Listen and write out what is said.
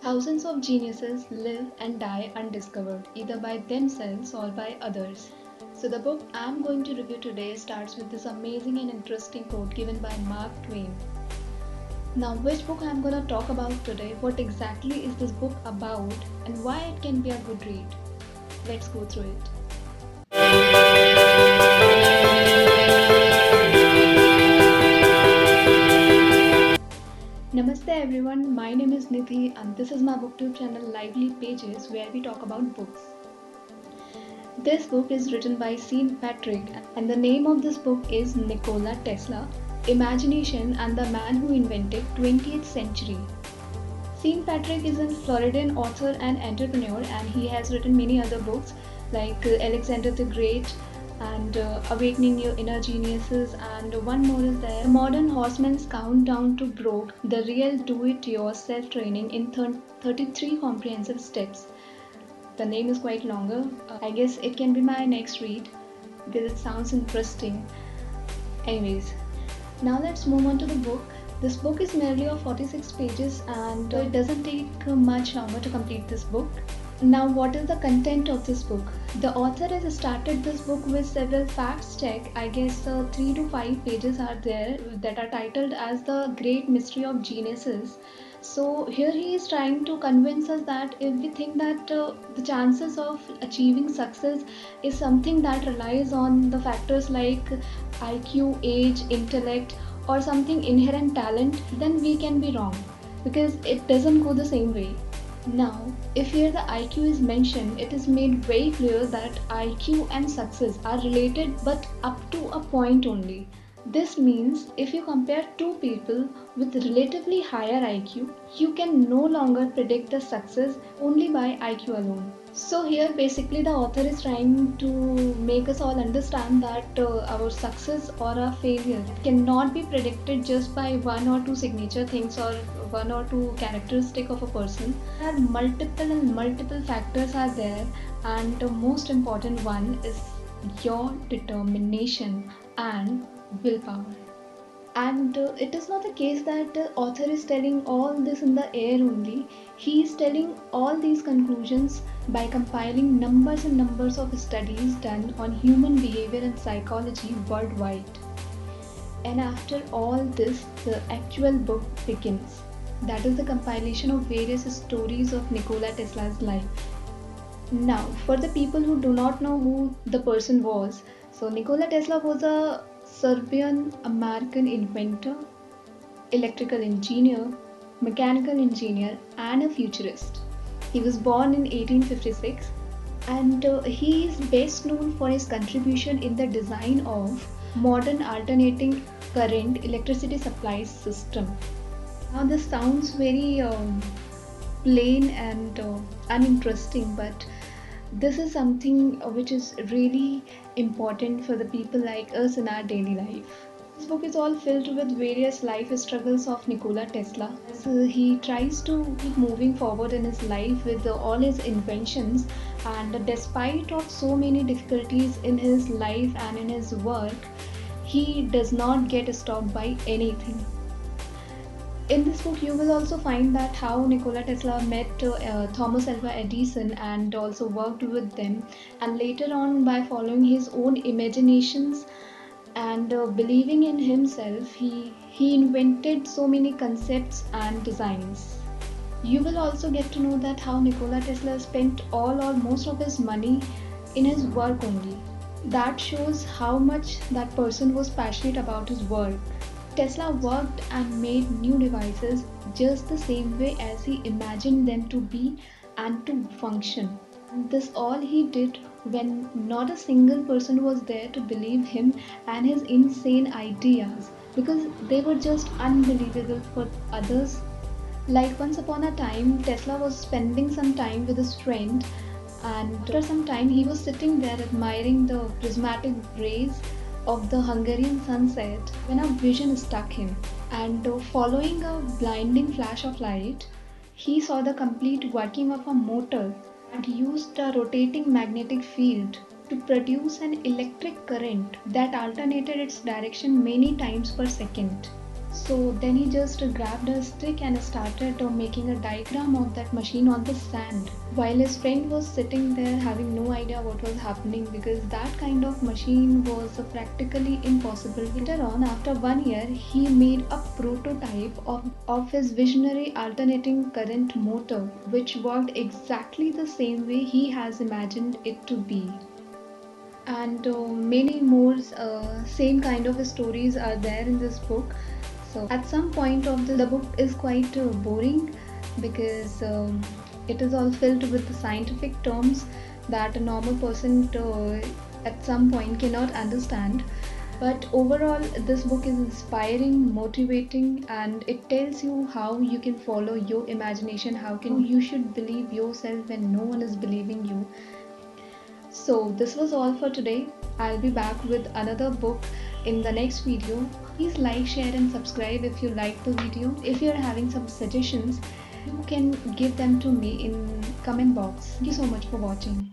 Thousands of geniuses live and die undiscovered, either by themselves or by others. So, the book I'm going to review today starts with this amazing and interesting quote given by Mark Twain. Now, which book I'm going to talk about today, what exactly is this book about, and why it can be a good read? Let's go through it. Namaste everyone, my name is Nidhi and this is my booktube channel Lively Pages where we talk about books. This book is written by St. Patrick and the name of this book is Nikola Tesla, Imagination and the Man Who Invented 20th Century. St. Patrick is a Floridian author and entrepreneur and he has written many other books like Alexander the Great and Awakening Your Inner Geniuses, and one more is there, The Modern Horseman's Countdown to Broke, the real do-it-yourself training in 33 comprehensive steps. The name is quite longer. I guess it can be my next read because it sounds interesting. Anyways, now let's move on to the book. This book is merely of 46 pages and it doesn't take much longer to complete this book. Now, what is the content of this book? The author has started this book with several facts check. I guess 3 to 5 pages are there that are titled as The Great Mystery of Geniuses. So here he is trying to convince us that if we think that the chances of achieving success is something that relies on the factors like IQ, age, intellect, or something inherent talent, then we can be wrong because it doesn't go the same way. Now, if here the IQ is mentioned, it is made very clear that IQ and success are related but up to a point only. This means if you compare two people with relatively higher IQ, you can no longer predict the success only by IQ alone. So here basically the author is trying to make us all understand that our success or our failure cannot be predicted just by one or two signature things or one or two characteristic of a person. There are multiple factors are there, and the most important one is your determination and willpower. And it is not the case that the author is telling all this in the air only. He is telling all these conclusions by compiling numbers and numbers of studies done on human behavior and psychology worldwide. And after all this, the actual book begins. That is the compilation of various stories of Nikola Tesla's life. Now, for the people who do not know who the person was, so Nikola Tesla was a Serbian American inventor, electrical engineer, mechanical engineer, and a futurist. He was born in 1856 and he is best known for his contribution in the design of modern alternating current electricity supply system. Now, this sounds very plain and uninteresting, but this is something which is really important for the people like us in our daily life. This book is all filled with various life struggles of Nikola Tesla as he tries to keep moving forward in his life with all his inventions, and despite of so many difficulties in his life and in his work, he does not get stopped by anything. In this book, you will also find that how Nikola Tesla met Thomas Alva Edison and also worked with them, and later on, by following his own imaginations and believing in himself, he invented so many concepts and designs. You will also get to know that how Nikola Tesla spent all or most of his money in his work only. That shows how much that person was passionate about his work. Tesla worked and made new devices just the same way as he imagined them to be and to function. And this all he did when not a single person was there to believe him and his insane ideas, because they were just unbelievable for others. Like once upon a time, Tesla was spending some time with his friend, and after some time he was sitting there admiring the prismatic rays of the Hungarian sunset when a vision struck him, and following a blinding flash of light, he saw the complete working of a motor and used a rotating magnetic field to produce an electric current that alternated its direction many times per second. So then he just grabbed a stick and started making a diagram of that machine on the sand, while his friend was sitting there having no idea what was happening, because that kind of machine was practically impossible. Later on, after 1 year, he made a prototype of his visionary alternating current motor, which worked exactly the same way he has imagined it to be. And many more same kind of stories are there in this book. So at some point of the book is quite boring, because it is all filled with the scientific terms that a normal person at some point cannot understand. But overall, this book is inspiring, motivating, and it tells you how you can follow your imagination, how can you should believe yourself when no one is believing you. So this was all for today. I'll be back with another book in the next video. Please like, share and subscribe if you like the video. If you're having some suggestions, you can give them to me in comment box. Thank you so much for watching.